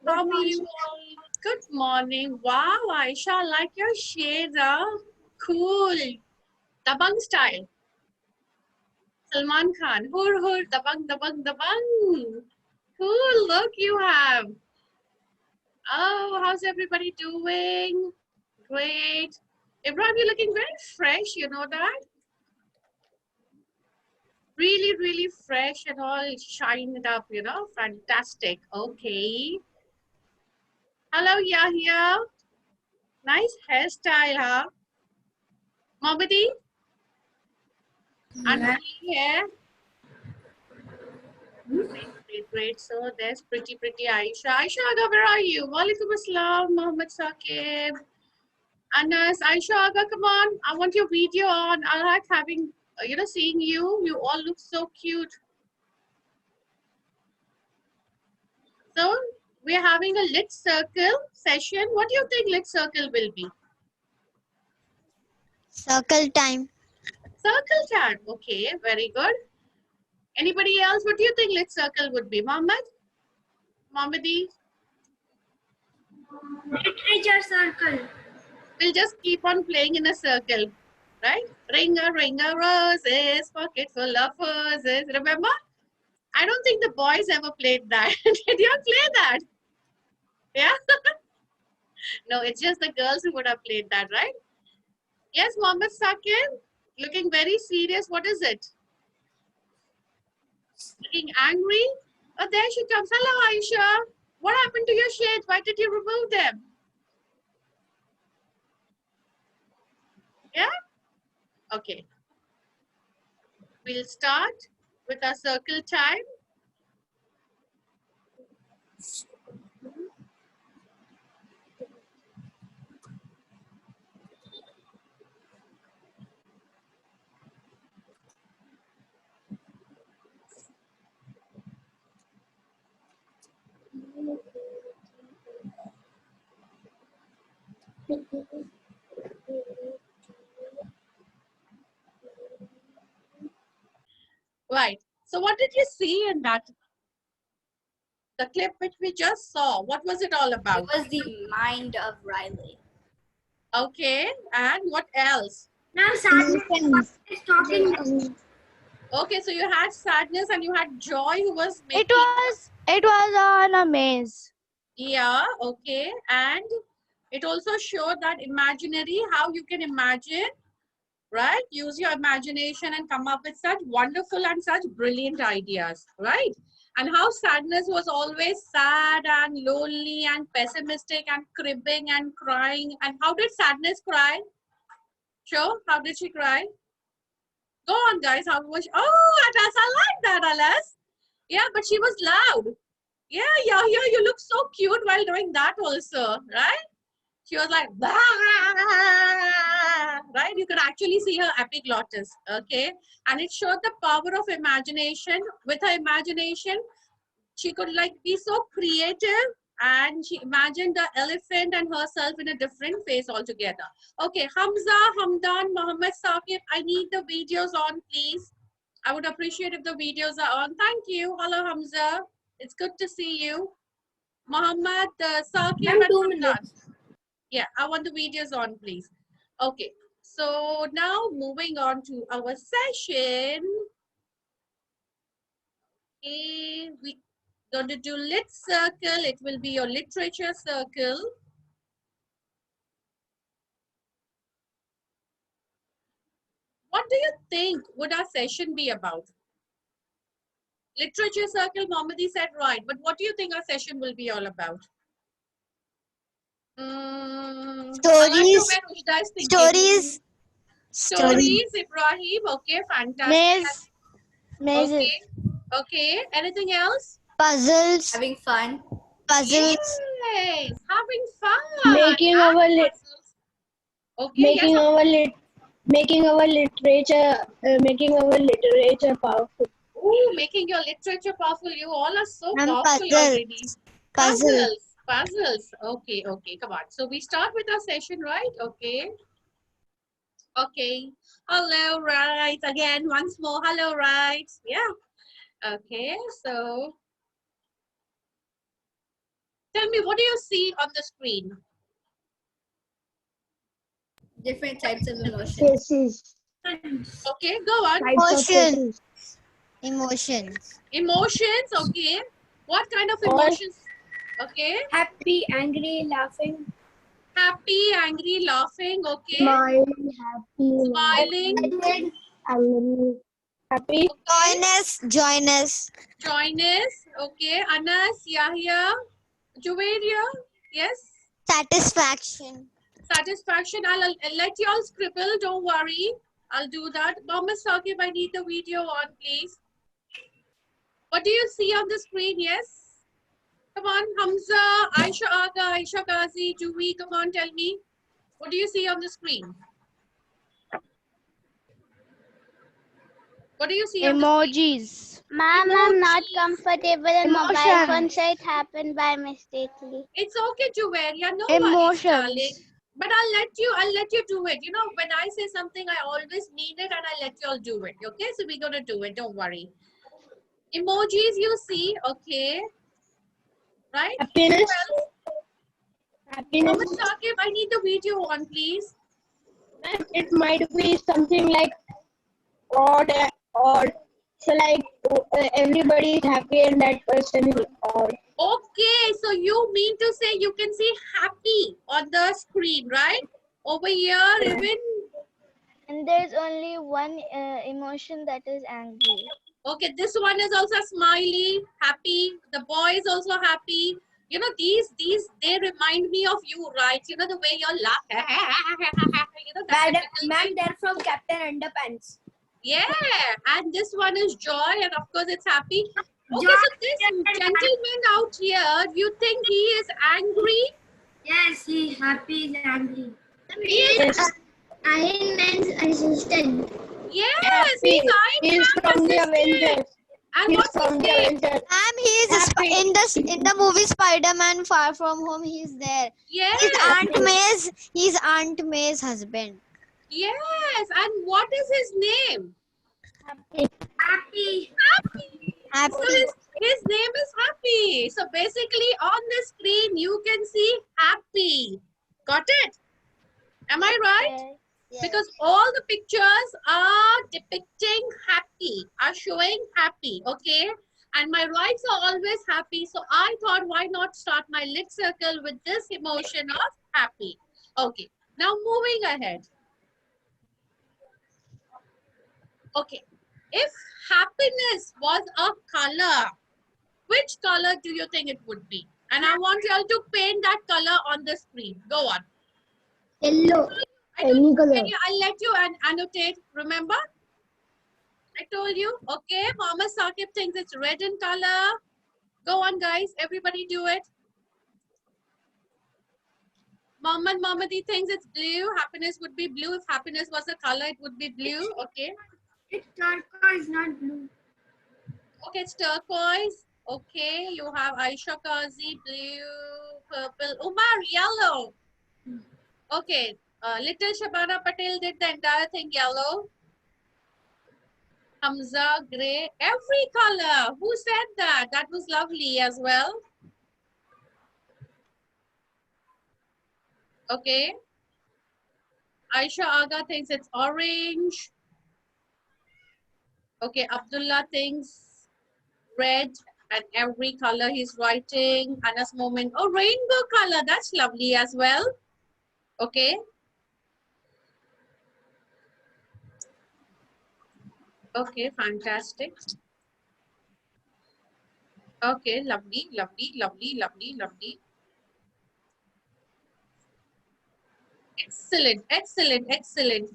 How are you all? Good morning. Wow, Aisha, I like your shades, huh? Cool. Dabang style. Salman Khan. Hur hur, dabang dabang dabang. Cool, look you have. Oh, how's everybody doing? Great. Ibrahim, you're looking very fresh, you know that? Really, really fresh and all shined up, you know? Fantastic. Okay. Hello, Yahya. Nice hairstyle, huh? Mohamedi? Unruly hair. Great, great, great. So there's pretty Aisha. Aisha Aga, where are you? Walaikum Assalam, Muhammad Saqib. Anas, Aisha Aga, come on. I want your video on. I like having, seeing you. You all look so cute. So we're having a lit circle session. What do you think lit circle will be? Circle time. Circle time. Okay, very good. Anybody else? What do you think lit circle would be? Mohammed? Mohammedi? Literature circle. We'll just keep on playing in a circle, right? Ring a roses, pocket full of roses. Remember? I don't think the boys ever played that. Did you play that? Yeah? No, it's just the girls who would have played that, right? Yes, Mohammed Saqib, looking very serious. What is it? Looking angry? Oh, there she comes. Hello, Aisha. What happened to your shades? Why did you remove them? Yeah? Okay. We'll start with our circle time. Right. So what did you see in that? The clip which we just saw, what was it all about? It was the mind of Riley. Okay, and what else? Now sadness is talking. Okay, so you had sadness and you had joy who was making... It was on a maze. Yeah, okay. And it also showed that imaginary, how you can imagine, right? Use your imagination and come up with such wonderful and such brilliant ideas, right? And how sadness was always sad and lonely and pessimistic and cribbing and crying. And how did sadness cry? Sure, how did she cry? Go on, guys. How was she? Oh, Alas, I like that, Alas. Yeah, but she was loud. Yeah, you look so cute while doing that also, right? She was like, bah! Right? You could actually see her epiglottis, okay? And it showed the power of imagination. With her imagination, she could like be so creative and she imagined the elephant and herself in a different face altogether. Okay, Hamza, Hamdan, Mohammed Saqib, I need the videos on, please. I would appreciate if the videos are on. Thank you. Hello, Hamza. It's good to see you. Mohammed Saqib and 2 Hamdan. minutes. Yeah, I want the videos on, please. Okay, so now moving on to our session. Okay, we're going to do lit circle. It will be your literature circle. What do you think would our session be about? Literature circle, Mohammedi said right, but what do you think our session will be all about? Stories. Stories, Ibrahim. Okay, fantastic. Mazes. Okay. Anything else? Puzzles. Having fun. Puzzles. Yes, having fun. Making and our puzzles. Okay, yes. making our literature powerful. Ooh, making your literature powerful. You all are so And powerful puzzles. already. Puzzles. Okay, come on. So we start with our session, right? Okay. Hello, right. Again, once more. Hello, right. Yeah. Okay, so Tell me, what do you see on the screen? Different types of emotions. Faces. Okay, go on. Types of Emotion. faces. Emotions. Emotions, okay. What kind of Or- emotions? Okay. Happy, angry, laughing. Happy, angry, laughing, okay. Smile, happy, Smiling, angry, happy. Joyness. Joyness. joyness, okay. Anas, Yahya, Juwairia, yes. Satisfaction. Satisfaction, I'll let you all scribble, don't worry. I'll do that. Mohammed Saqib, I need the video on, please. What do you see on the screen? Yes. Come on, Hamza, Aisha Aga, Aisha Ghazi, Juwi, come on, tell me. What do you see on the screen? What do you see on the screen? Emojis. Ma'am, I'm not comfortable in mobile Emotions. phone, so it happened by mistakenly. It's okay, Juwairia, no worries, darling. Emotions. But I'll let you do it. You know, when I say something, I always mean it and I let you all do it. Okay, so we're gonna do it, don't worry. Emojis you see, okay. Right? Happiness. Mohammed Happiness. Saqib, I need the video on, please. It might be something like odd or so like everybody is happy and that person is odd. Okay, so you mean to say you can see happy on the screen, right? Over here, even. And there's only one emotion, that is angry. Okay, this one is also smiley, happy. The boy is also happy. You know, these, they remind me of you, right? You know, the way you're laughing. You know, that typical Ma'am, thing. they're from Captain Underpants. Yeah, and this one is joy, and of course it's happy. Okay, Joy. so this gentleman out here, you think he is angry? Yes, he's happy, he's angry. He is, Iron Man's assistant. yes, he's Iron He's Man's from the assistant. Avengers. And He's what's his from the name? Avengers. He is Happy. in the movie Spider-Man Far From Home. He's there. Yes, He's Aunt May's husband. yes. And what is his name? Happy. Happy. Happy. So his name is Happy. So basically on the screen you can see happy. Got it? Am I right? Yes. Because all the pictures are depicting happy, are showing happy, okay? And my rights are always happy. So I thought, why not start my lit circle with this emotion of happy? Okay, now moving ahead. Okay, if happiness was a color, which color do you think it would be? And I want you all to paint that color on the screen. Go on. Yellow. Any color. I'll let you annotate. Remember? I told you. Okay, Mohammed Saqib thinks it's red in color. Go on, guys. Everybody do it. Mohammadi thinks it's blue. Happiness would be blue. If happiness was a color, it would be blue. Okay. It's turquoise, not blue. Okay, it's turquoise. Okay, you have Aisha Kazi, blue, purple. Umar, yellow. Okay, little Shabana Patel did the entire thing yellow. Hamza, grey, every color. Who said that? That was lovely as well. Okay. Aisha Aga thinks it's orange. Okay, Abdullah thinks red and every color he's writing. Anas Moment, oh, rainbow color. That's lovely as well. Okay. Okay, fantastic. Okay, lovely, lovely, lovely, lovely, lovely. Excellent, excellent, excellent.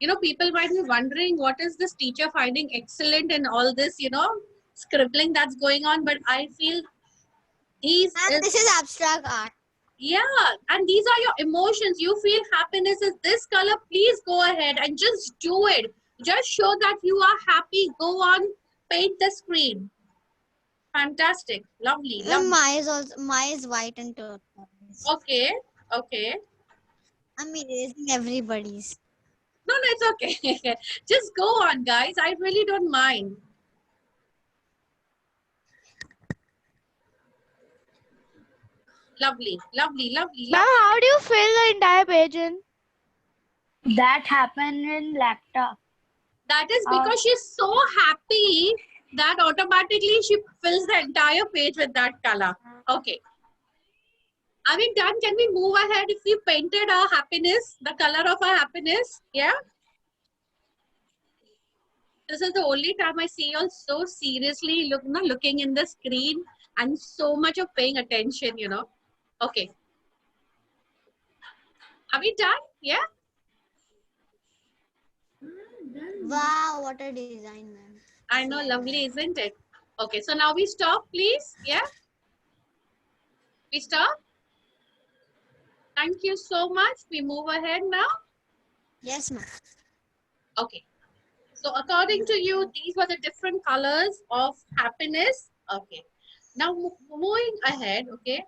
You know, people might be wondering what is this teacher finding excellent in all this, you know, scribbling that's going on. But I feel these And this is abstract art. yeah, and these are your emotions. You feel happiness is this color. Please go ahead and just do it. Just show that you are happy. Go on, paint the screen. Fantastic, lovely, lovely. Mine is white and turquoise. Okay, okay. I'm erasing everybody's. No, it's okay. Just go on, guys. I really don't mind. Lovely, lovely, lovely, Ma'am, lovely. how do you fill the entire page in? That happened in laptop. That is because she's so happy that automatically she fills the entire page with that color. Okay. Are we done? Can we move ahead if we painted our happiness, the color of our happiness? Yeah. This is the only time I see you all so seriously looking in the screen and so much of paying attention, you know. Okay. Are we done? Yeah. Wow, what a design, ma'am. I know, lovely, isn't it? Okay, so now we stop, please. Yeah. We stop. Thank you so much. We move ahead now. Yes, ma'am. Okay. So according to you, these were the different colors of happiness. Okay. Now moving ahead, okay.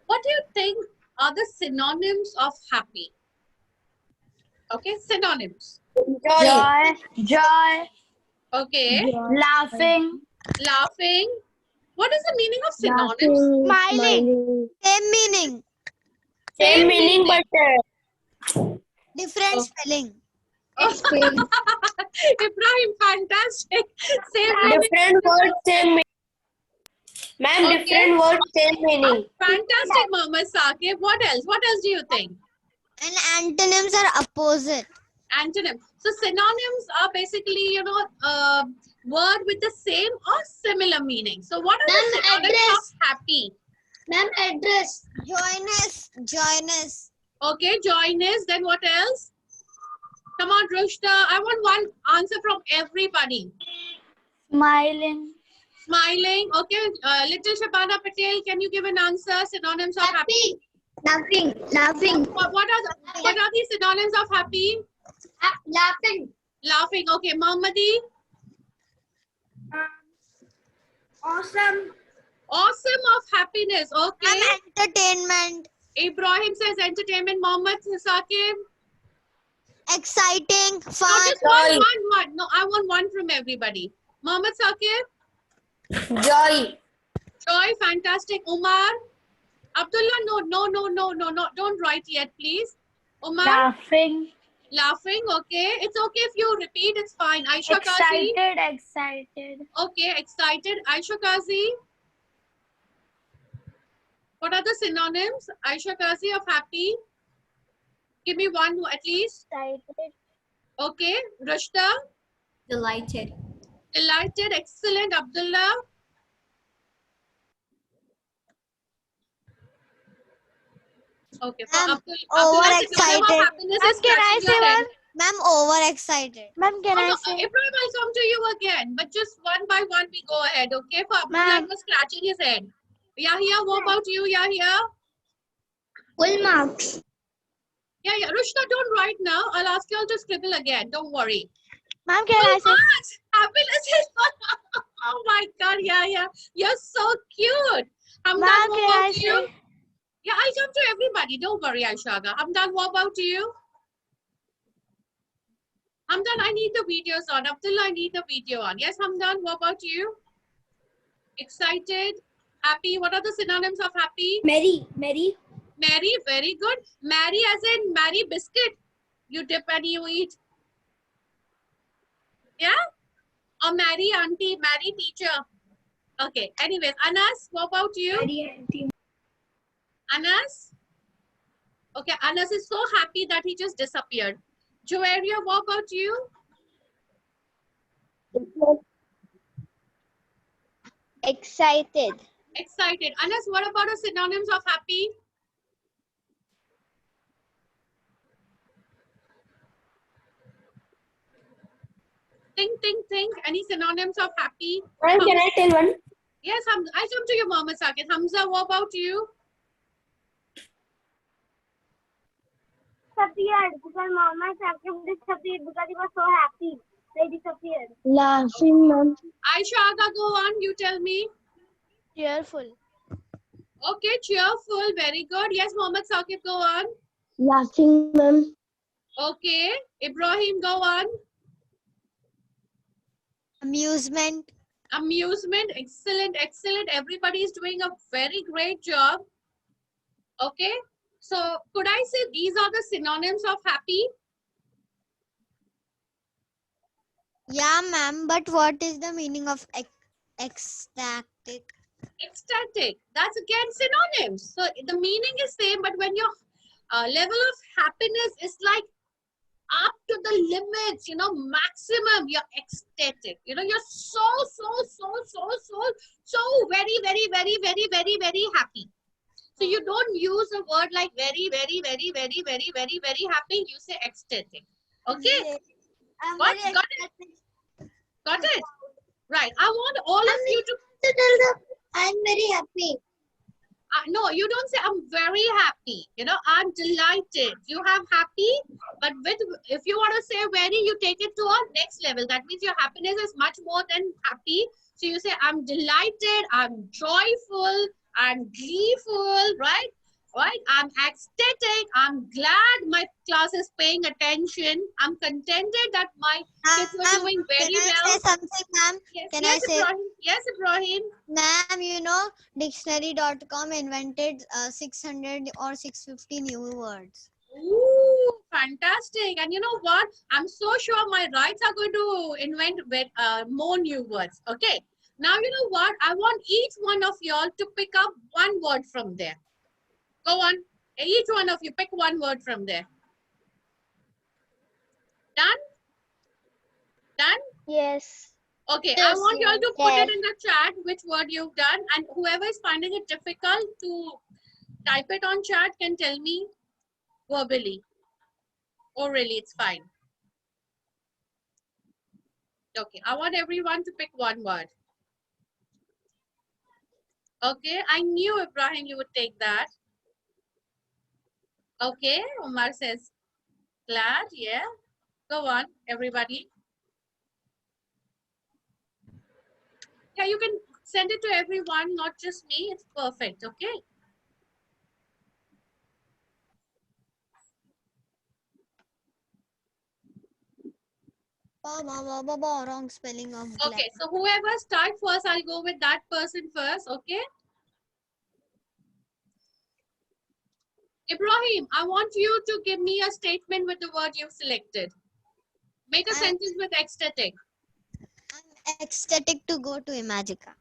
What do you think are the synonyms of happy? Okay, synonyms. Joy. Okay, Laughing. laughing. What is the meaning of synonyms? Smiling. Same meaning. Same meaning, but Different Oh. spelling. Ibrahim, fantastic. Same meaning. different words, same meaning. Ma'am, Okay. different words, same meaning. Fantastic, Mohammed Saqib. What else? What else do you think? And antonyms are opposite. Antonym. So synonyms are basically, you know, word with the same or similar meaning. So what are the Ma'am, synonyms address. of happy? Ma'am, address. Joyness. Okay, joyness. Then what else? Come on, Rushta. I want one answer from everybody. Smiling. Smiling. Okay, little Shabana Patel, can you give an answer? Synonyms of happy. Laughing. Laughing. What are the synonyms of happy? Laughing. Laughing. Okay, Mohammadi. Awesome. Awesome of happiness. Okay. And entertainment. Ibrahim says entertainment. Mohammed Saqib. Exciting. No, Fun. just one. No, I want one from everybody. Mohammed Saqib. Joy. Joy, fantastic. Umar. Abdullah, no. Don't write yet, please. Umar. Laughing. Laughing. Okay. It's okay if you repeat. It's fine. Aisha Kazi. Excited. Okay. Excited. Aisha Kazi. What are the synonyms? Aisha Kazi of happy. Give me one at least. Excited. Okay. Rushta. Delighted. Delighted. Excellent. Abdullah. Okay. For Ma'am, Abdullah, synonym of overexcited. happiness Ma'am, is can I scratching your say head. one? Ma'am, overexcited. Ma'am, can Oh, I no, say? Ibrahim, I'll come to you again. But just one by one, we go ahead. Okay. For Abdullah, Ma'am. it was scratching his head. Yahya, what about you, Yahya? Full marks. Yeah. Rushna, don't write now. I'll ask you all to scribble again. Don't worry. Ma'am, can I say? Marks. Happiness is oh my God, Yahya. You're so cute. Ma'am, Hamdan, what can I about you? say? Yeah, I'll come to everybody. Don't worry, Aishaga. Hamdan, what about you? Hamdan, I need the videos on. Abdullah, I need the video on. Yes, Hamdan, what about you? Excited? Happy? What are the synonyms of happy? Merry. Merry, very good. Marry as in marry biscuit. You dip and you eat. Yeah? Or marry auntie, marry teacher. Okay. Anyways, Anas, what about you? Anas? Okay, Anas is so happy that he just disappeared. Joaria, what about you? Excited. Excited. Anas, what about the synonyms of happy? Think. Any synonyms of happy? Ma'am, can I tell one? Yes, I come to you, Mohammed Saqib. Hamza, what about you? Disappeared because Mama Saqib disappeared because he was so happy. They disappeared. Laughing, ma'am. Aisha Aga, go on. You tell me. Cheerful. Okay, cheerful. Very good. Yes, Mohammed Saqib, go on. Laughing, ma'am. Okay. Ibrahim, go on. Amusement. Amusement. Excellent, excellent. Everybody is doing a very great job. Okay. So could I say these are the synonyms of happy? Yeah, ma'am. But what is the meaning of ecstatic? Ecstatic. That's again synonyms. So the meaning is same, but when your level of happiness is like up to the limits, you know, maximum, you're ecstatic. You know, you're so very, very, very, very, very, very happy. So you don't use a word like very, very, very, very, very, very, very happy. You say ecstatic. Okay? Yes. I'm Got, very got it? ecstatic Got it? Right. I want all of you to tell them I'm very happy. no, you don't say I'm very happy. You know, I'm delighted. You have happy, but with if you want to say very, you take it to a next level. That means your happiness is much more than happy. So you say I'm delighted, I'm joyful, I'm gleeful, right? Right? I'm ecstatic. I'm glad my class is paying attention. I'm contented that my kids are doing very can I well. say something, ma'am? Yes, Can yes, I say, Ibrahim. Yes, Ibrahim. ma'am, you know, dictionary.com invented 600 or 650 new words. Ooh, fantastic. And you know what? I'm so sure my writes are going to invent more new words. Okay. Now, you know what? I want each one of y'all to pick up one word from there. Go on. Each one of you pick one word from there. Done? Done? Yes. Okay. I Yes, want y'all to put yes. it in the chat which word you've done. And whoever is finding it difficult to type it on chat can tell me verbally. Orally, it's fine. Okay, I want everyone to pick one word. Okay, I knew Ibrahim you would take that. Okay, Umar says glad, yeah. Go on, everybody. Yeah, you can send it to everyone, not just me. It's perfect, okay? Wrong spelling of glad. Okay, so whoever starts first, I'll go with that person first, okay? Ibrahim, I want you to give me a statement with the word you've selected. Make a sentence with ecstatic. I'm ecstatic to go to Imagica.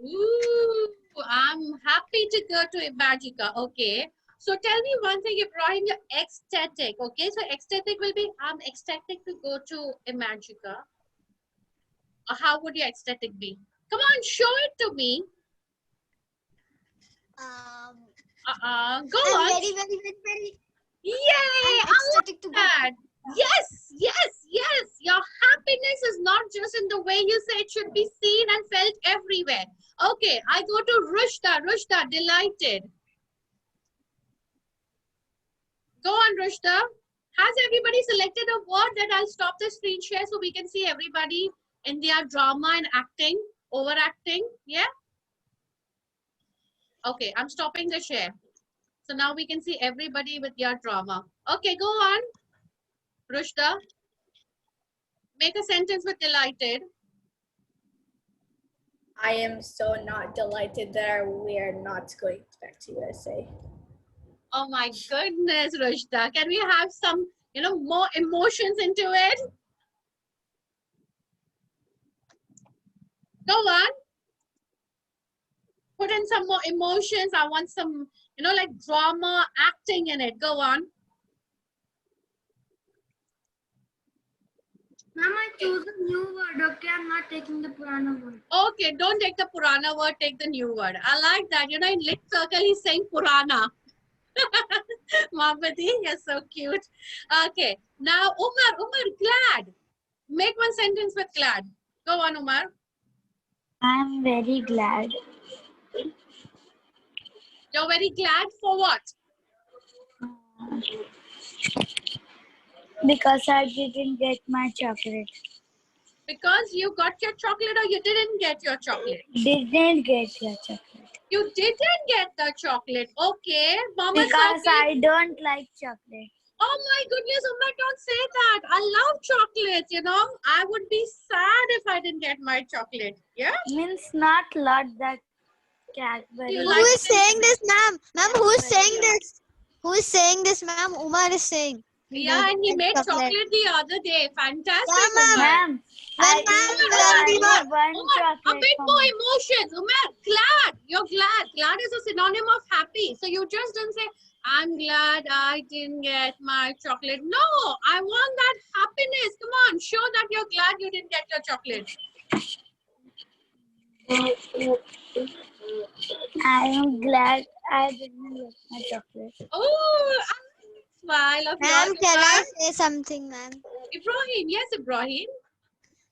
Ooh, I'm happy to go to Imagica. Okay. So tell me one thing, Ibrahim, you're ecstatic. Okay. So ecstatic will be, I'm ecstatic to go to Imagica. Or how would your ecstatic be? Come on, show it to me. Go I'm on. very Yay! I'm ecstatic to go. that. Yes, yes, yes. Your happiness is not just in the way you say it should be seen and felt everywhere. Okay, I go to Rushda. Rushda, delighted. Go on, Rushda. Has everybody selected a word? That I'll stop the screen share so we can see everybody in their drama and acting, overacting. Yeah? Okay, I'm stopping the share. So now we can see everybody with their drama. Okay, go on. Rushda. Make a sentence with delighted. I am so not delighted that we are not going back to USA. Oh my goodness, Rushda. Can we have some, more emotions into it? Go on. Put in some more emotions. I want some, like drama, acting in it. Go on. Ma'am, I choose a new word, okay? I'm not taking the Purana word. Okay, don't take the Purana word, take the new word. I like that. In lit circle, he's saying Purana. Mahbati, you're so cute. Okay, now Umar, glad. Make one sentence with glad. Go on, Umar. I'm very glad. You're very glad for what? Because I didn't get my chocolate. Because you got your chocolate or you didn't get your chocolate? Didn't get your chocolate. You didn't get the chocolate. Okay. Mama Because Saqib. I don't like chocolate. Oh my goodness, Umar, don't say that. I love chocolates, you know. I would be sad if I didn't get my chocolate. Yeah? Means not lot that Cadbury. You Who like is saying this, ma'am? Ma'am, who is Cadbury. saying this? Who is saying this, ma'am? Umar is saying. Yeah, and he made chocolate. chocolate the other day. Fantastic, Yeah, ma'am. Umar. Ma'am, When I ma'am eat will already Umar, work. one Umar, a chocolate bit for more me. emotions. Umar, glad. You're glad. Glad is a synonym of happy. So you just don't say, I'm glad I didn't get my chocolate. No, I want that happiness. Come on, show that you're glad you didn't get your chocolate. I am glad I didn't get my chocolate. Oh, I like that smile of Ma'am, yours, can I Umar. say something, ma'am? Ibrahim, yes, Ibrahim.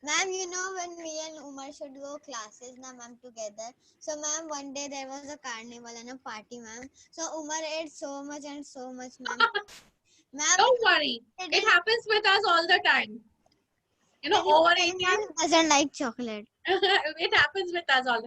Ma'am, you know when me and Umar should go classes, na ma'am, together. So ma'am, one day there was a carnival and a party, ma'am. So Umar ate so much and so much, ma'am. Ma'am, Don't worry. It happens with us all the time. You know, overeating. ma'am doesn't like chocolate. It happens with us all.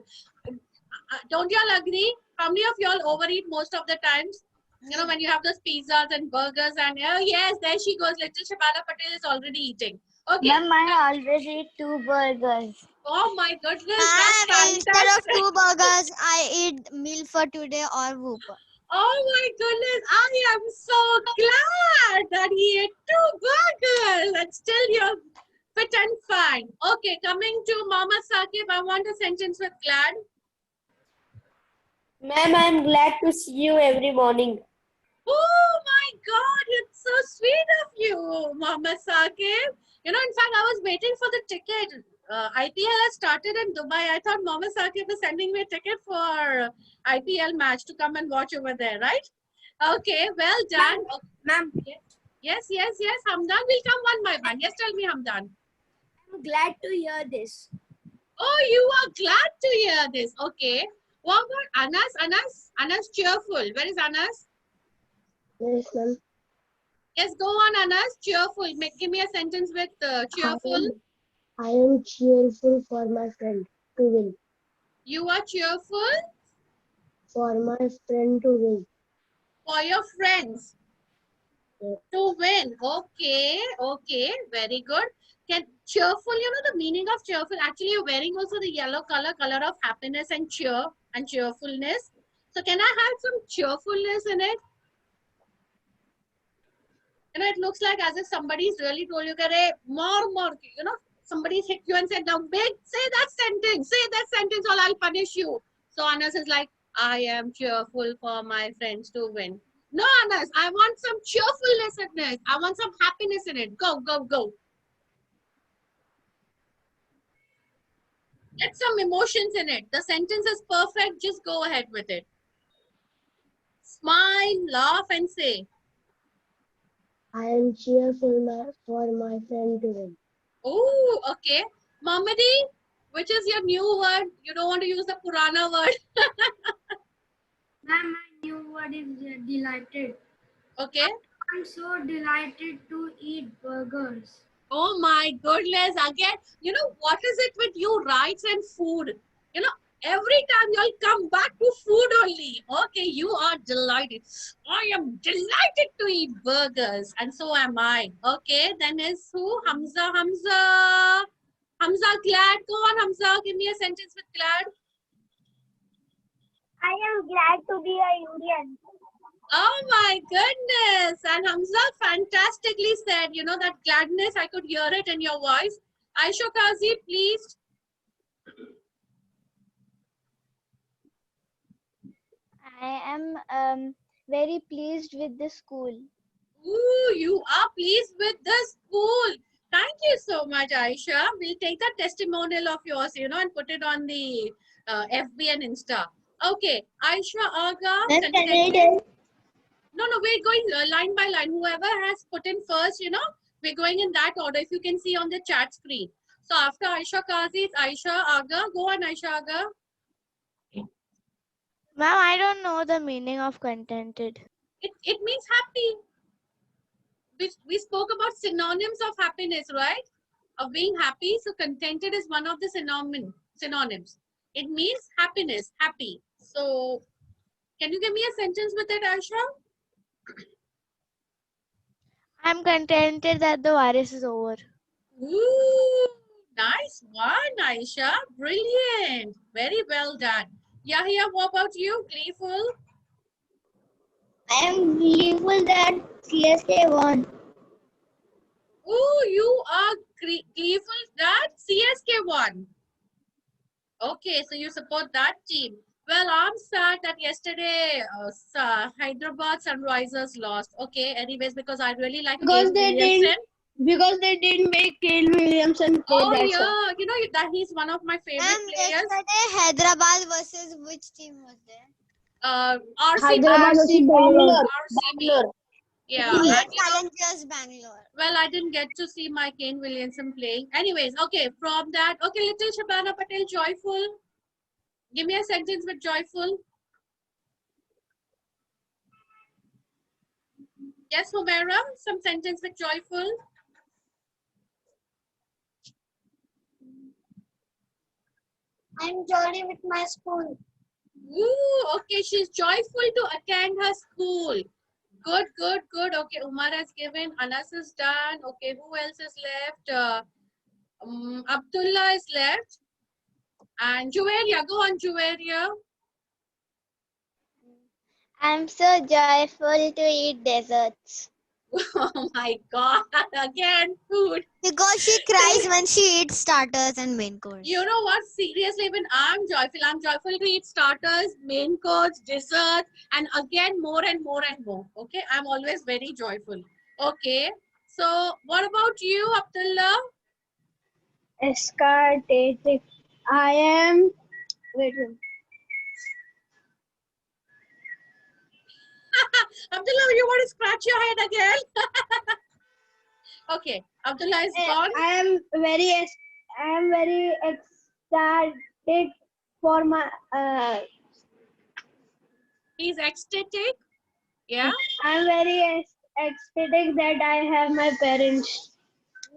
Don't y'all agree? How many of y'all overeat most of the times? You know, when you have those pizzas and burgers and oh yes, there she goes. Little Shabana Patel is already eating. Okay. Ma'am, I always eat 2 burgers. Oh my goodness, Ma'am, that's instead of fantastic. 2 burgers, I eat meal for today or whoop. Oh my goodness, I am so glad that he ate 2 burgers and still you're fit and fine. Okay, coming to Mama Saqib, I want a sentence with glad. Ma'am, I'm glad to see you every morning. Oh my God, it's so sweet of you, Mama Saqib. You know, in fact, I was waiting for the ticket. IPL has started in Dubai. I thought Mama Saqib is sending me a ticket for IPL match to come and watch over there, right? Okay, well done. Ma'am, Yes, yes, yes. Hamdan will come one by one. Yes, tell me, Hamdan. I'm glad to hear this. Oh, you are glad to hear this. Okay. What about Anas? Anas cheerful. Where is Anas? Yes, ma'am. Yes, go on, Anas. Cheerful. Give me a sentence with cheerful. I am cheerful for my friend to win. You are cheerful For my friend to win. for your friends Yeah. to win. Okay, okay, very good. Can cheerful, you know the meaning of cheerful. Actually, you're wearing also the yellow color of happiness and cheer and cheerfulness. So can I have some cheerfulness in it? You know, it looks like as if somebody's really told you, more, you know, somebody's hit you and said, now big, say that sentence or I'll punish you. So Anas is like, I am cheerful for my friends to win. No, Anas, I want some cheerfulness in it. I want some happiness in it. Go, go, go. Get some emotions in it. The sentence is perfect. Just go ahead with it. Smile, laugh, and say, I am cheerful for my friend to win. oh, okay. Mamadi, which is your new word? You don't want to use the Purana word. Ma'am, my new word is delighted. Okay. I'm so delighted to eat burgers. Oh my goodness. Again, you know, what is it with you, rights and food? You know, every time you'll come back to food only. Okay, you are delighted. I am delighted to eat burgers. And so am I. Okay, then is who? Hamza. Hamza, glad. Go on, Hamza. Give me a sentence with glad. I am glad to be a Indian. Oh my goodness. And Hamza fantastically said, you know, that gladness, I could hear it in your voice. Aisha Kazi, please. I am very pleased with the school. Ooh, you are pleased with the school. Thank you so much, Aisha. We'll take that testimonial of yours, you know, and put it on the FB and Insta. Okay, Aisha Aga. No, we're going line by line. Whoever has put in first, you know, we're going in that order. If you can see on the chat screen. So after Aisha Kazi, it's Aisha Aga. Go on, Aisha Aga. Ma'am, I don't know the meaning of contented. It means happy. We spoke about synonyms of happiness, right? Of being happy. So contented is one of the synonyms. It means happiness, happy. So can you give me a sentence with it, Aisha? I'm contented that the virus is over. Ooh, nice one, Aisha. Brilliant. Very well done. Yahya, what about you? Gleeful? I am gleeful that CSK won. Ooh, you are gleeful that CSK won. Okay, so you support that team. Well, I'm sad that yesterday Hyderabad Sunrisers lost. Okay, anyways, because I really like Because Kane they Williamson. didn't make Kane Williamson play. Oh That's why. yeah, you know that he's one of my favorite Ma'am, players. yesterday Hyderabad versus which team was there? RCB. Hyderabad versus Bangalore. RCB. Yeah, Oh, and yeah, you know, Challengers Bangalore. well, I didn't get to see my Kane Williamson playing. Anyways, okay, from that, okay, little Shabana Patel, joyful. Give me a sentence with joyful. Yes, Humaira, some sentence with joyful. I'm jolly with my school. Ooh, okay, she's joyful to attend her school. Good, good, good. Okay, Umar has given, Anas is done. Okay, who else is left? Abdullah is left. And Juwaria, go on, Juwaria. I'm so joyful to eat desserts. Oh my God, again, food. Because she cries when she eats starters and main course. You know what? Seriously, when I'm joyful to eat starters, main course, desserts, and again more and more and more. Okay, I'm always very joyful. Okay, so what about you, Abdullah? Escartatic. I am. Wait. Abdullah, you want to scratch your head again? Okay, Abdullah is gone. I am very ecstatic for my. He's ecstatic. Yeah. I'm very ecstatic that I have my parents.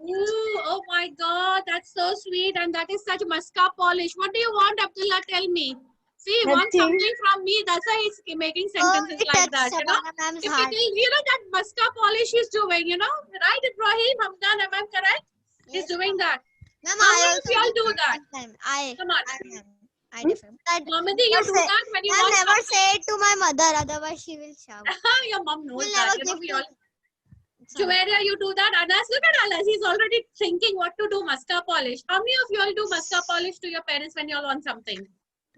Ooh, oh my God, that's so sweet, and that is such muska polish. What do you want, Abdullah? Tell me. See, he wants Nothing. something from me. That's why he's making Oh, sentences it like touched that. You know, Shabana ma'am's if heart. it is, you know, that muska polish he's doing. You know, right, Ibrahim Hamdan? Am I correct? He's Yes, doing that. Ma'am, How I many of also y'all do do that? sometime. I Come on. differ. But Momadi, you do that when you Ma'am, want never something. say it to my mother, otherwise she will shout. Your mom knows She'll that. never You know, give we to all. Sorry. Juwaria, you do that. Anas, look at Anas. He's already thinking what to do muska polish. How many of you all do muska polish to your parents when you all want something?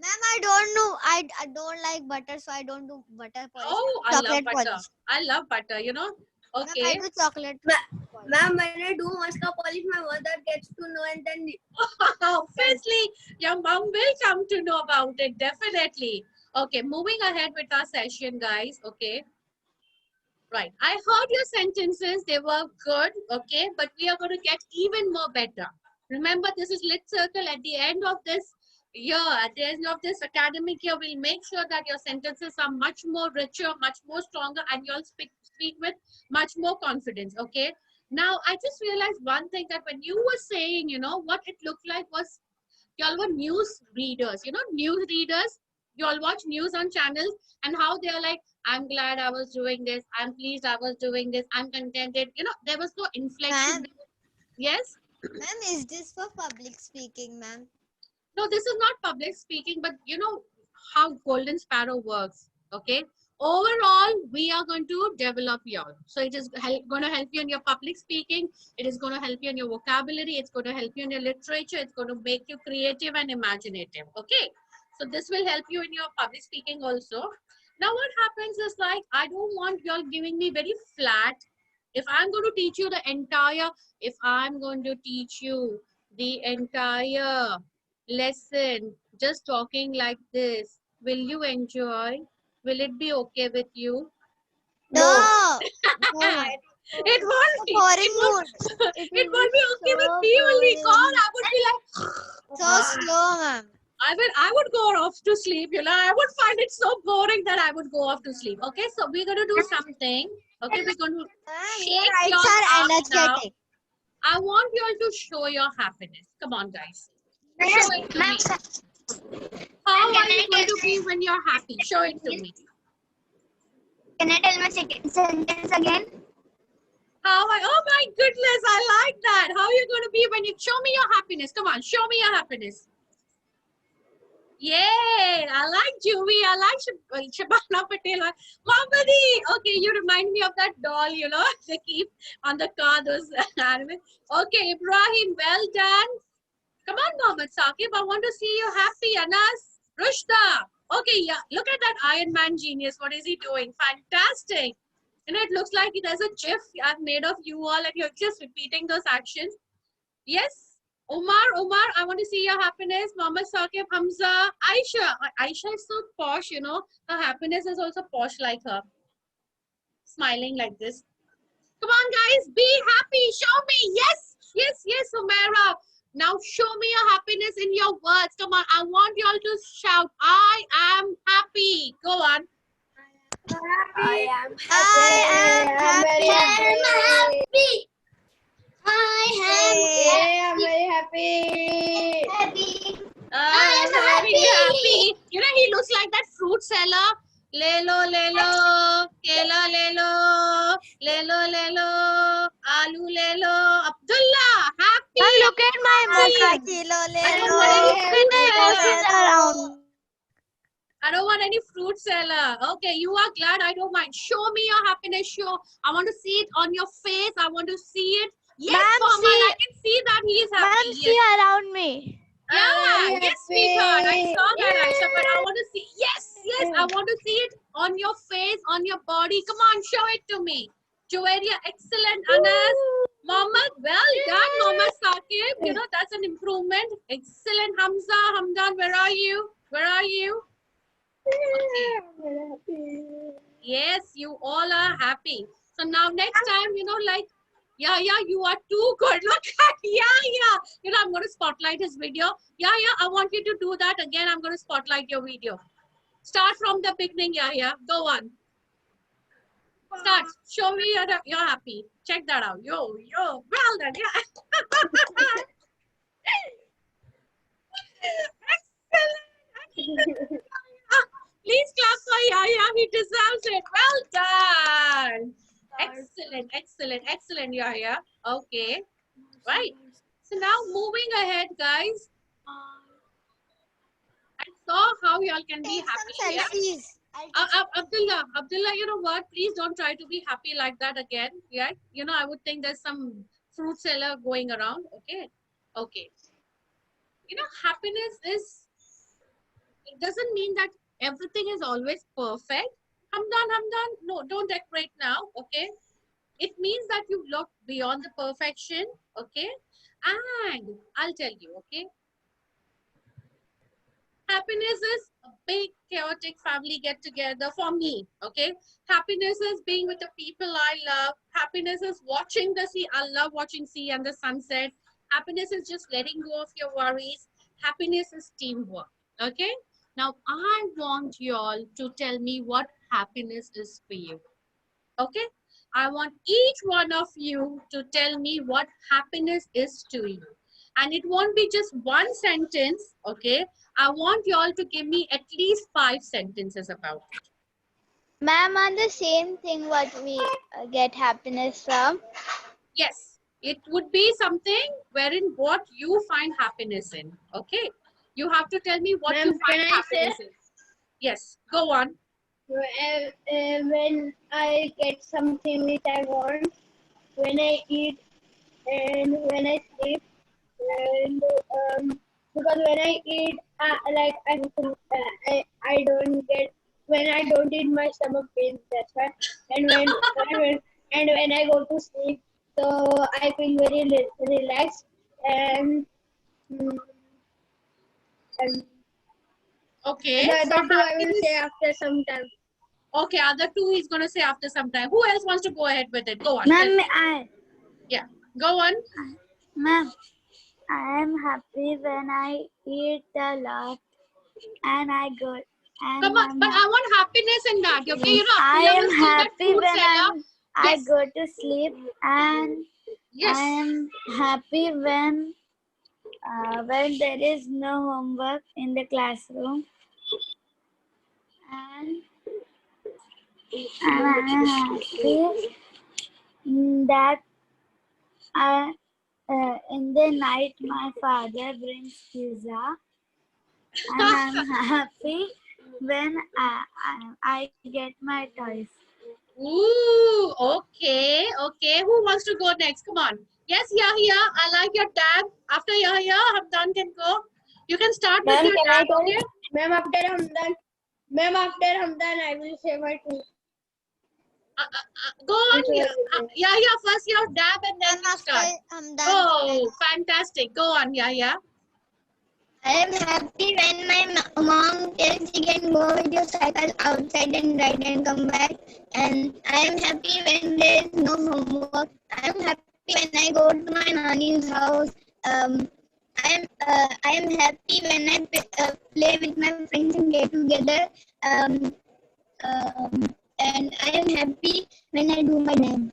Ma'am, I don't know. I don't like butter, so I don't do butter polish. Oh, I love Chocolate butter. polish. I love butter, you know. Ma'am, I Okay. do chocolate polish. Ma'am, when I do muska polish, my mother gets to know, and then Obviously, your mom will come to know about it, definitely. Okay, moving ahead with our session, guys. Okay. Right. I heard your sentences. They were good. Okay. But we are going to get even more better. Remember, this is Lit Circle. At the end of this year, at the end of this academic year, we'll make sure that your sentences are much more richer, much more stronger, and you'll speak with much more confidence. Okay. Now, I just realized one thing, that when you were saying, you know, what it looked like was y'all were news readers. You know, news readers. You all watch news on channels, and how they're like, I'm glad I was doing this. I'm pleased I was doing this. I'm contented. You know, there was no inflection. Ma'am, Yes? ma'am, is this for public speaking, ma'am? No, this is not public speaking, but you know how Golden Sparrow works. Okay. Overall, we are going to develop y'all. So it is going to help you in your public speaking. It is going to help you in your vocabulary. It's going to help you in your literature. It's going to make you creative and imaginative. Okay. So this will help you in your public speaking also. Now what happens is, like, I don't want y'all giving me very flat. If I'm going to teach you the entire lesson just talking like this, will you enjoy? Will it be okay with you? No. No, ma'am. It won't be. Boring mood. It won't be okay with so me only. boring. God, I would be like, So slow, ma'am. I would go off to sleep, you know. I would find it so boring that I would go off to sleep. Okay, so we're going to do something. Okay, we're going to Ma'am, shake your your eyes are arms now. energetic. I want you all to show your happiness. Come on, guys. Show it to me. How are you going to be when you're happy? Show it to me. Can I tell my second sentence again? Oh my goodness, I like that. How are you going to be when you show me your happiness? Come on, show me your happiness. Yay! I like Juvi. I like Shabana Patel. Mohammadi. Okay, you remind me of that doll, you know, they keep on the car, those animals. Okay, Ibrahim, well done. Come on, Mohammed Saqib. I want to see you happy. Anas, Rushda. Okay, yeah. Look at that Iron Man genius. What is he doing? Fantastic. You know, it looks like there's a GIF I've made of you all and you're just repeating those actions. Yes. Omar, I want to see your happiness. Mohammed Saqib, Hamza, Aisha. Aisha is so posh, you know. Her happiness is also posh like her. Smiling like this. Come on, guys. Be happy. Show me. Yes. Yes, yes, Umaira. Now show me your happiness in your words. Come on. I want you all to shout, I am happy. Go on. I am very happy. I I'm very happy. I am happy. You know, he looks like that fruit seller. Lelo, kela lelo, alu lelo. Abdullah, happy. Look at my emotion. I don't want any fruit seller. Okay, you are glad. I don't mind. Show me your happiness. Show. I want to see it on your face. I want to see it. Yes, Mama, I can see that he is happy. Ma'am, see around me. Yeah, yes, sweetheart. I saw that, Aisha, but I want to see. Yes, I want to see it on your face, on your body. Come on, show it to me. Joeria, excellent. Anas, Mohammed, well done, Mohammed Saqib. You know, that's an improvement. Excellent. Hamza, Hamdan, where are you? Where are you? Okay. Yes, you all are happy. So now next time, you know, like, yeah, you are too good. Look at, yeah. You know, I'm going to spotlight his video. Yeah, I want you to do that again. I'm going to spotlight your video. Start from the beginning, yeah. Go on. Start. Show me you're happy. Check that out. Yo. Well done, yeah. Excellent. Please clap for Yahya. He deserves it. Well done. Excellent, Yahya. Okay. Right. So now moving ahead, guys. I saw how y'all can be happy. Yeah? Abdullah, you know what? Please don't try to be happy like that again. Yeah. You know, I would think there's some fruit seller going around. Okay. You know, happiness is, it doesn't mean that everything is always perfect. Hamdan, no, don't decorate now, okay? It means that you look beyond the perfection, okay? And I'll tell you, okay? Happiness is a big, chaotic family get-together for me, okay? Happiness is being with the people I love. Happiness is watching the sea. I love watching sea and the sunset. Happiness is just letting go of your worries. Happiness is teamwork, okay? Now, I want you all to tell me what happiness is for you, okay? I want each one of you to tell me what happiness is to you. And it won't be just one sentence, okay? I want you all to give me at least 5 sentences about it. Ma'am, on the same thing what we get happiness from? Yes, it would be something wherein what you find happiness in, okay? You have to tell me what you find happiness in. Yes, go on. When I get something which I want, when I eat, and when I sleep, and because when I eat, I don't get, when I don't eat, my stomach pains. That's why. And when I go to sleep, so I feel very relaxed and. Okay. The other two I will say after some time. Okay, other 2 he's going to say after some time. Who else wants to go ahead with it? Go on. Ma'am, Yeah, go on. Ma'am, I am happy when I eat a lot and I go. And Come on, but I want happiness in that. Okay, you know, I am will see that happy food when seller. I Yes. go to sleep, and Yes. I am happy when there is no homework in the classroom, and I am happy that I, in the night my father brings pizza, and I'm happy when I get my toys. Ooh, okay, okay. Who wants to go next? Come on. Yes, Yahya, I like your dad. After Yahya, Hamdan can go. You can start with Ma'am, your can I dad, tell? okay? Ma'am, after Hamdan, I will say my two. Go on, Yahya. First your dad and then Ma'am, you after start. Hamdan. Oh, fantastic. Go on, Yahya. I am happy when my mom tells you can go with your cycle outside and ride and come back. And I am happy when there is no homework. I am happy when I go to my nanny's house. I am happy when I play with my friends and get together. Um, and I am happy when I do my name.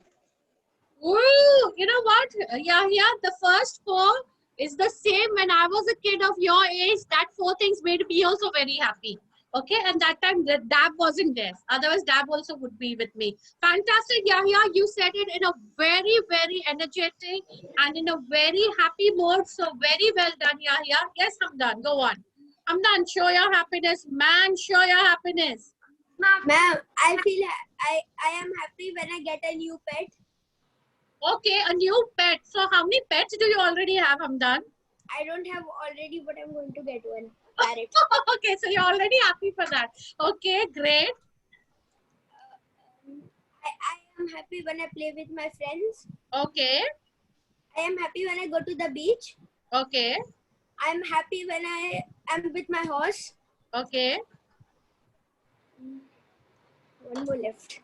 Woo! You know what, Yahya? The first four is the same when I was a kid of your age. That four things made me also very happy. Okay, and that time the Dab wasn't there. Otherwise, Dab also would be with me. Fantastic, Yahya. You said it in a very, very energetic and in a very happy mode. So very well done, Yahya. Yes, Hamdan, go on. Hamdan, show your happiness. Man, show your happiness. Ma'am, I am happy when I get a new pet. Okay, a new pet. So how many pets do you already have, Hamdan? I don't have already, but I'm going to get one. Parrot. Okay, so you're already happy for that. Okay, great. I am happy when I play with my friends. Okay, I am happy when I go to the beach. okay, I am happy when I am with my horse. okay. One more left.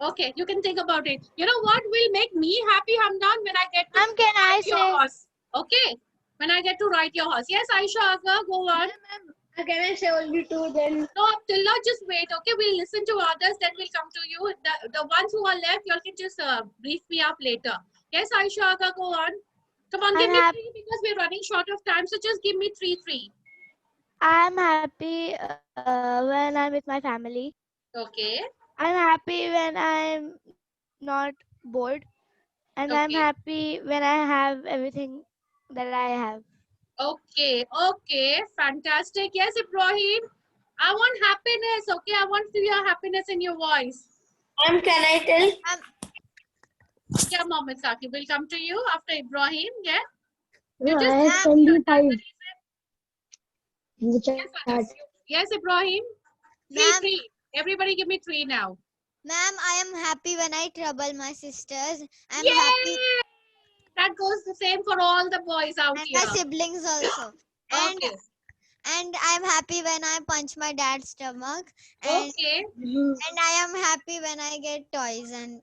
Okay, you can think about it. You know what will make me happy, Hamdan, when I get to Ma'am, can I ride your say? horse? Okay, when I get to ride your horse. Yes, Aisha Aga, go on. Can I say only two then? No, Abdullah, just wait. Okay, we'll listen to others, then we'll come to you. The ones who are left, you all can just brief me up later. Yes, Aisha Aga, go on. Come on, give I'm me happy. three because we're running short of time. So just give me three. I'm happy when I'm with my family. Okay, I'm happy when I'm not bored, and I'm okay. happy when I have everything that I have. Okay, okay, fantastic. Yes, Ibrahim, I want happiness. Okay, I want to hear happiness in your voice. Ma'am, can I tell? Yeah, Mohammed Saqib, will come to you after Ibrahim. Yeah. No, You just I have have sent your you five reason. in the Yes, chat. Anas. Yes, Ibrahim. Ma'am, Three. Everybody give me three now. ma'am, I am happy when I trouble my sisters. I'm Yay! happy That goes the same for all the boys out and here. my siblings also. Okay. And I'm happy when I punch my dad's stomach. And Okay. I am happy when I get toys and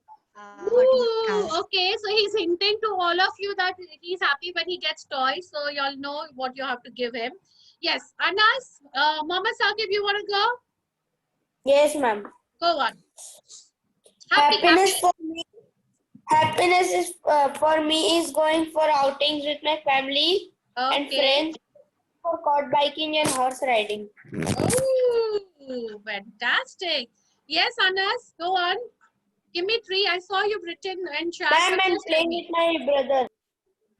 Ooh, okay, so he's hinting to all of you that he's happy when he gets toys. So y'all know what you have to give him. Yes, Anas, Mama Saqib, you want to go? Yes, ma'am. Go on. Happiness is for me is going for outings with my family and Okay. friends, for quad biking and horse riding. Oh, fantastic. Yes, Anas, go on. Give me three. I saw you've written in chat. Ma'am, but I'm just tell playing me. with my brother.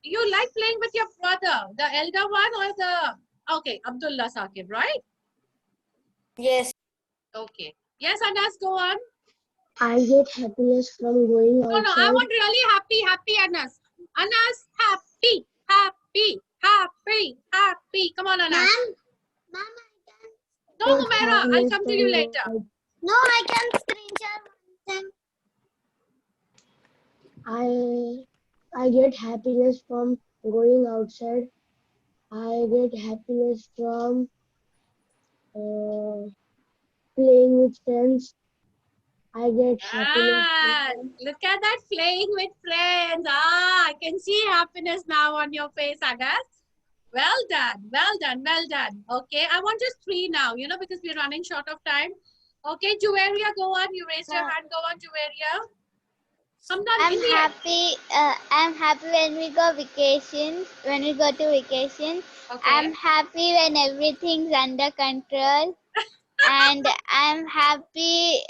You like playing with your brother, the elder one or the... Okay, Abdullah Saqib, right? Yes. Okay. Yes, Anas, go on. I get happiness from going No, I want really happy Anas. Anas, happy. Come on, Anas. Ma'am, No, Humaira, I'll come to you later. no, I can screen share one time. I get happiness from going outside. I get happiness from playing with friends. I get happiness. Look at that playing with friends. I can see happiness now on your face, Anas. Well done. Okay, I want just three now, because we're running short of time. Okay, Juwaria, go on. You raised your hand. Go on, Juwaria. I'm happy when we go vacation. When we go to vacation, Okay. I'm happy when everything's under control, and I'm happy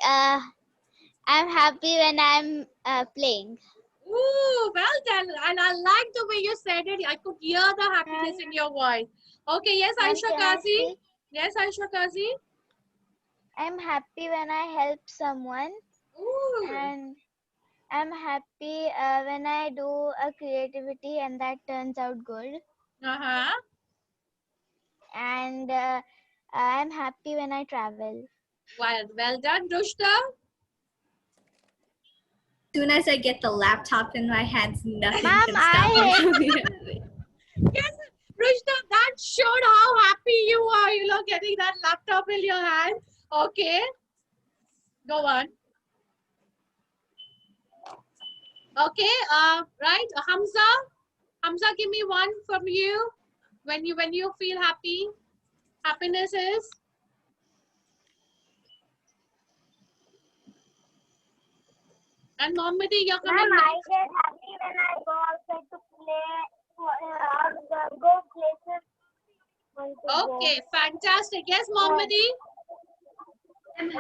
when I'm playing. Ooh, well done. And I like the way you said it. I could hear the happiness in your voice. Okay, yes, Ma'am, Aisha can I Kazi. speak? Yes, Aisha Kazi. I'm happy when I help someone, Ooh. and I'm happy when I do a creativity and that turns out good. Uh-huh. And I'm happy when I travel. Well done, Rushta. Soon as I get the laptop in my hands, nothing Ma'am, can stop me I- from being happy. Yes, Rushta, that showed how happy you are, getting that laptop in your hand. Okay. Go on. Okay, right. Hamza. Hamza, give me one from you. When you feel happy. Happiness is. And Mohammadi, you're coming Ma'am, I next. get happy when I go outside to play or go places. Want to go. Okay, fantastic. Yes, Mohammadi. I'm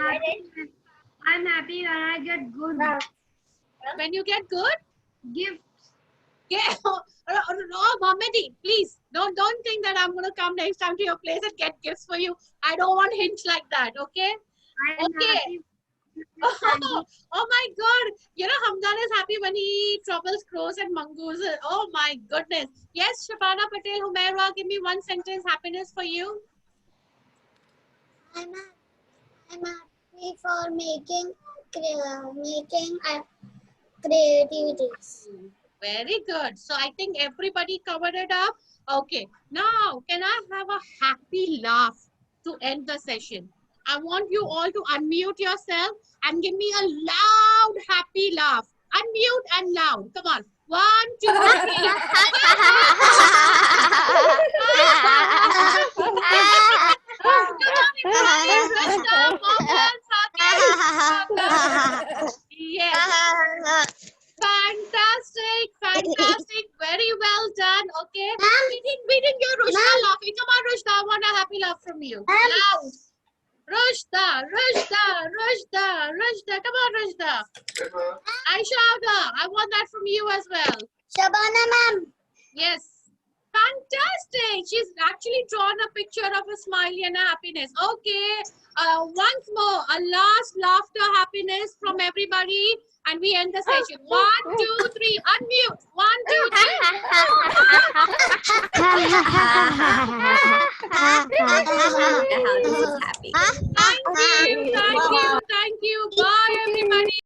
happy when I get good When you get good. gifts. Yeah. No, Mohammadi, please don't think that I'm gonna come next time to your place and get gifts for you. I don't want hints like that. Okay. I am Okay. happy. Oh my God. Hamdan is happy when he troubles crows and mongooses. Oh my goodness. Yes, Shabana Patel, Humaira, give me one sentence happiness for you. I'm happy for making creativities. Very good. So I think everybody covered it up. Okay. Now, can I have a happy laugh to end the session? I want you all to unmute yourself and give me a loud, happy laugh. Unmute and loud. Come on. 1, 2, 3. Yes. Fantastic. Very well done. Okay. We didn't get Rushda laughing. Come on, Rushda. I want a happy laugh from you. Loud. Rushda. Come on, Rushda. Aisha Aga, I want that from you as well. Shabana ma'am. Yes. Fantastic. She's actually drawn a picture of a smiley and a happiness. Okay. Once more, a last laughter happiness from everybody. And we end the session. 1, 2, 3. Unmute. 1, 2, 3. The house is happy. Thank you. Bye, everybody.